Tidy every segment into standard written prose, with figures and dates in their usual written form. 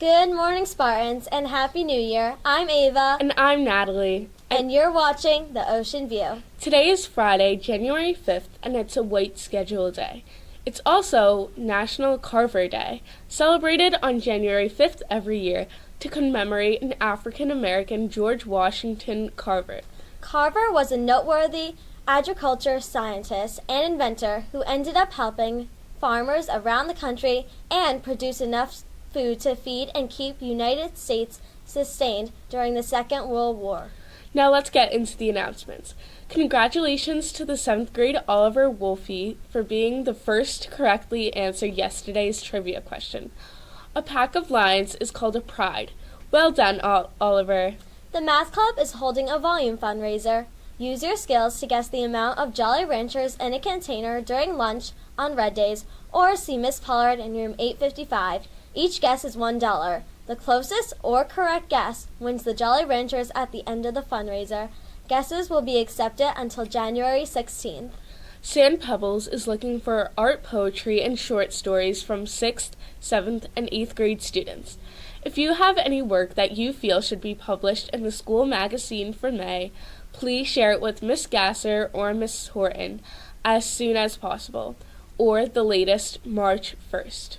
Good morning, Spartans, and Happy New Year. I'm Ava. And I'm Natalie. And you're watching The Ocean View. Today is Friday, January 5th, and it's a white schedule day. It's also National Carver Day, celebrated on January 5th every year to commemorate an African-American George Washington Carver. Carver was a noteworthy agriculture scientist and inventor who ended up helping farmers around the country and produce enough food to feed and keep United States sustained during the Second World War. Now let's get into the announcements. Congratulations to the 7th grade Oliver Wolfe for being the first to correctly answer yesterday's trivia question. A pack of lions is called a pride. Well done, Oliver. The Math Club is holding a volume fundraiser. Use your skills to guess the amount of Jolly Ranchers in a container during lunch on red days, or see Miss Pollard in room 855. Each guess is $1. The closest or correct guess wins the Jolly Ranchers at the end of the fundraiser. Guesses will be accepted until January 16th. Sand Pebbles is looking for art, poetry, and short stories from 6th, 7th, and 8th grade students. If you have any work that you feel should be published in the school magazine for May, please share it with Miss Gasser or Miss Horton as soon as possible, or the latest March 1st.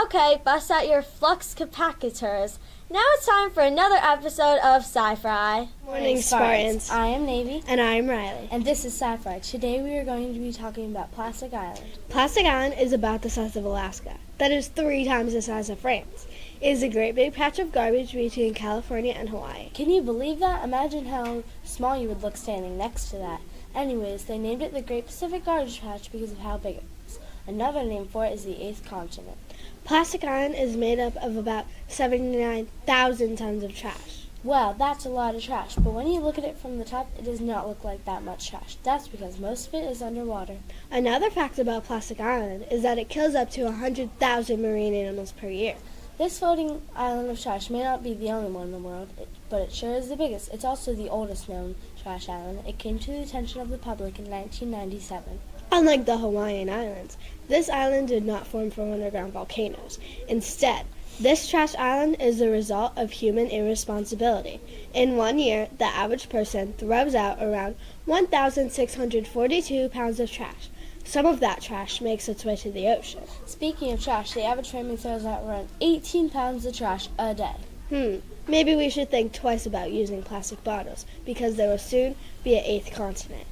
Okay, bust out your flux capacitors. Now it's time for another episode of Sci-Fi. Morning, Spartans. I am Navy. And I'm Riley. And this is Sci-Fi. Today we are going to be talking about Plastic Island. Plastic Island is about the size of Alaska. That is 3 times the size of France. It is a great big patch of garbage between California and Hawaii. Can you believe that? Imagine how small you would look standing next to that. Anyways, they named it the Great Pacific Garbage Patch because of how big it is. Another name for it is the 8th continent. Plastic Island is made up of about 79,000 tons of trash. Well, that's a lot of trash, but when you look at it from the top, it does not look like that much trash. That's because most of it is underwater. Another fact about Plastic Island is that it kills up to 100,000 marine animals per year. This floating island of trash may not be the only one in the world, but it sure is the biggest. It's also the oldest known trash island. It came to the attention of the public in 1997. Unlike the Hawaiian Islands, this island did not form from underground volcanoes. Instead, this trash island is the result of human irresponsibility. In 1 year, the average person throws out around 1,642 pounds of trash. Some of that trash makes its way to the ocean. Speaking of trash, the average family throws out around 18 pounds of trash a day. Maybe we should think twice about using plastic bottles, because there will soon be an 8th continent.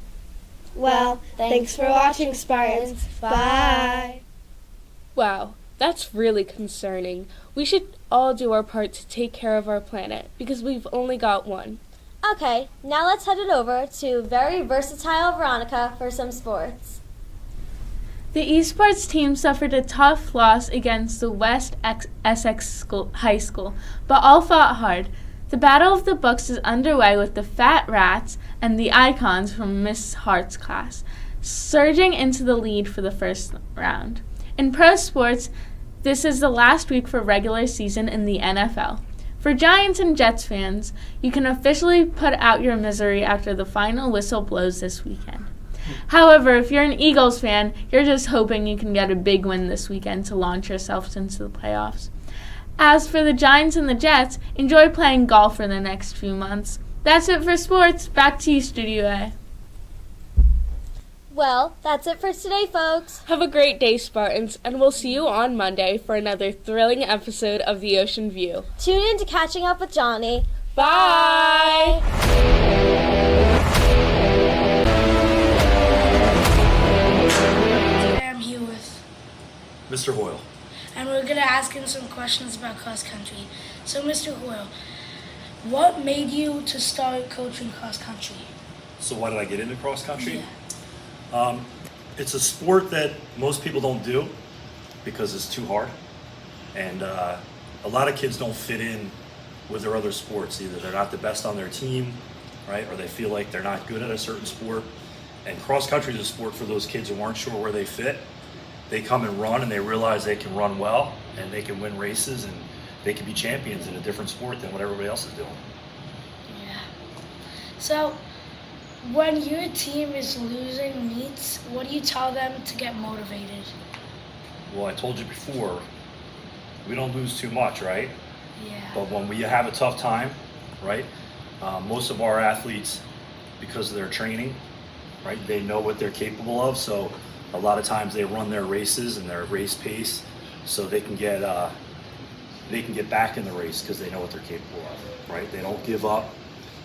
Well, thanks for watching, Spartans. Bye. Wow, that's really concerning. We should all do our part to take care of our planet, because we've only got one. Okay, now let's head it over to very versatile Veronica for some sports. The esports team suffered a tough loss against the West Essex High School, but all fought hard. The Battle of the Books is underway with the Fat Rats and the Icons from Miss Hart's class, surging into the lead for the first round. In pro sports, this is the last week for regular season in the NFL. For Giants and Jets fans, you can officially put out your misery after the final whistle blows this weekend. However, if you're an Eagles fan, you're just hoping you can get a big win this weekend to launch yourselves into the playoffs. As for the Giants and the Jets, enjoy playing golf for the next few months. That's it for sports. Back to you, Studio A. Well, that's it for today, folks. Have a great day, Spartans, and we'll see you on Monday for another thrilling episode of The Ocean View. Tune in to Catching Up with Johnny. Bye! Today I'm here with Mr. Hoyle. and we're going to ask him some questions about cross country. So Mr. Hoyle, what made you to start coaching cross country? So why did I get into cross country? Yeah. It's a sport that most people don't do because it's too hard. And a lot of kids don't fit in with their other sports. Either they're not the best on their team, right? Or they feel like they're not good at a certain sport. And cross country is a sport for those kids who aren't sure where they fit. They come and run and they realize they can run well and they can win races and they can be champions in a different sport than what everybody else is doing. Yeah. So when your team is losing meets, what do you tell them to get motivated? Well, I told you before, we don't lose too much, right? Yeah. But when we have a tough time, right, most of our athletes, because of their training, right, they know what they're capable of. So a lot of times they run their races and their race pace, so they can get back in the race because they know what they're capable of, right? They don't give up.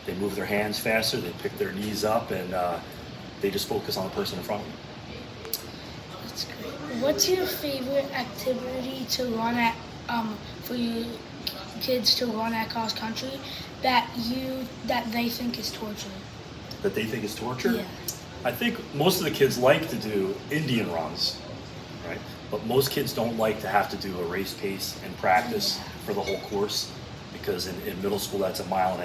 They move their hands faster. They pick their knees up, and they just focus on the person in front of them. That's great. What's your favorite activity to run at for you kids to run at cross country that they think is torture? That they think is torture? Yeah. I think most of the kids like to do Indian runs, right? But most kids don't like to have to do a race pace and practice for the whole course, because in middle school that's 1.5 miles,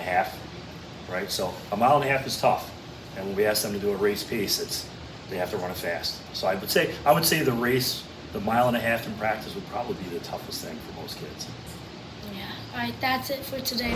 right? So 1.5 miles is tough, and when we ask them to do a race pace, they have to run it fast. So I would say the race, the 1.5 miles in practice would probably be the toughest thing for most kids. Yeah. All right, that's it for today.